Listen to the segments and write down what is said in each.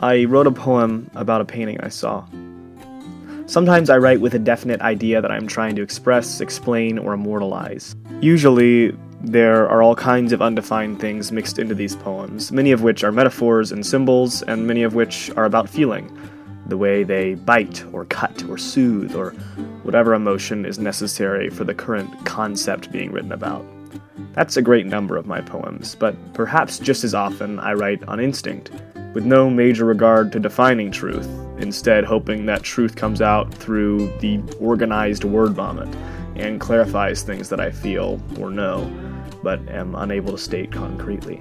I wrote a poem about a painting I saw. Sometimes I write with a definite idea that I'm trying to express, explain, or immortalize. Usually, there are all kinds of undefined things mixed into these poems, many of which are metaphors and symbols, and many of which are about feeling, the way they bite, or cut, or soothe, or whatever emotion is necessary for the current concept being written about. That's a great number of my poems, but perhaps just as often I write on instinct, with no major regard to defining truth, instead hoping that truth comes out through the organized word vomit and clarifies things that I feel or know, but am unable to state concretely.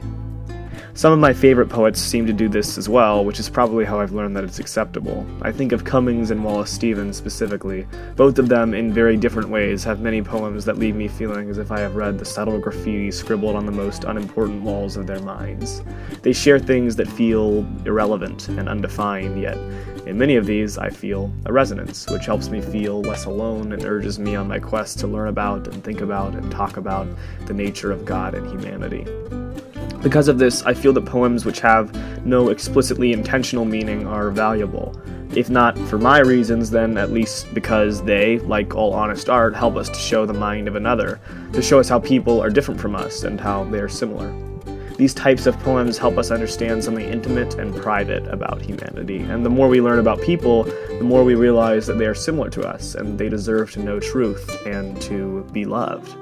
Some of my favorite poets seem to do this as well, which is probably how I've learned that it's acceptable. I think of Cummings and Wallace Stevens specifically. Both of them, in very different ways, have many poems that leave me feeling as if I have read the subtle graffiti scribbled on the most unimportant walls of their minds. They share things that feel irrelevant and undefined, yet in many of these I feel a resonance, which helps me feel less alone and urges me on my quest to learn about and think about and talk about the nature of God and humanity. Because of this, I feel that poems which have no explicitly intentional meaning are valuable. If not for my reasons, then at least because they, like all honest art, help us to show the mind of another, to show us how people are different from us and how they are similar. These types of poems help us understand something intimate and private about humanity, and the more we learn about people, the more we realize that they are similar to us, and they deserve to know truth and to be loved.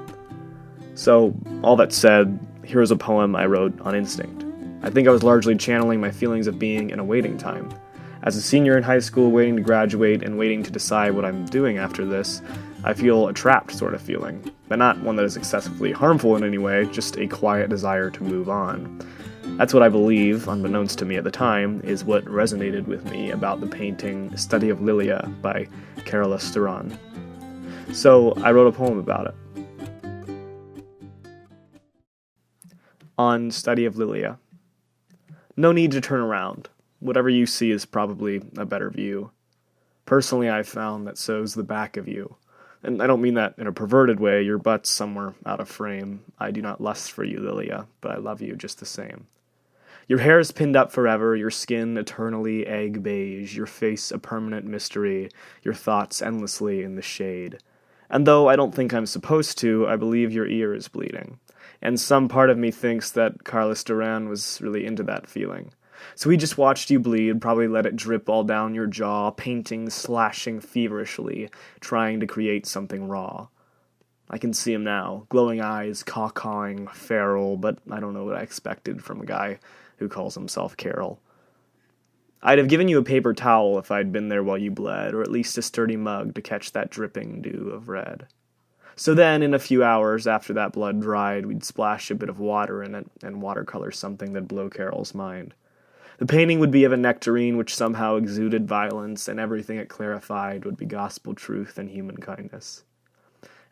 So, all that said, here's a poem I wrote on instinct. I think I was largely channeling my feelings of being in a waiting time. As a senior in high school, waiting to graduate and waiting to decide what I'm doing after this, I feel a trapped sort of feeling, but not one that is excessively harmful in any way, just a quiet desire to move on. That's what I believe, unbeknownst to me at the time, is what resonated with me about the painting Study of Lilia by Carolus-Duran. So I wrote a poem about it. On Study of Lilia. No need to turn around. Whatever you see is probably a better view. Personally, I've found that so's the back of you. And I don't mean that in a perverted way, your butt's somewhere out of frame. I do not lust for you, Lilia, but I love you just the same. Your hair is pinned up forever, your skin eternally egg-beige, your face a permanent mystery, your thoughts endlessly in the shade. And though I don't think I'm supposed to, I believe your ear is bleeding. And some part of me thinks that Carolus-Duran was really into that feeling. So he just watched you bleed, probably let it drip all down your jaw, painting, slashing feverishly, trying to create something raw. I can see him now, glowing eyes, caw-cawing, feral, but I don't know what I expected from a guy who calls himself Carol. I'd have given you a paper towel if I'd been there while you bled, or at least a sturdy mug to catch that dripping dew of red. So then, in a few hours after that blood dried, we'd splash a bit of water in it and watercolor something that'd blow Carol's mind. The painting would be of a nectarine which somehow exuded violence, and everything it clarified would be gospel truth and human kindness.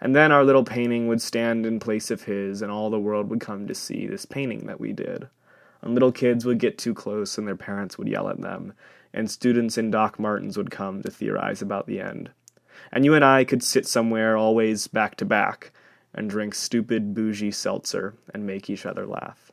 And then our little painting would stand in place of his, and all the world would come to see this painting that we did. And little kids would get too close, and their parents would yell at them, and students in Doc Martens would come to theorize about the end. And you and I could sit somewhere, always back to back, and drink stupid bougie seltzer and make each other laugh.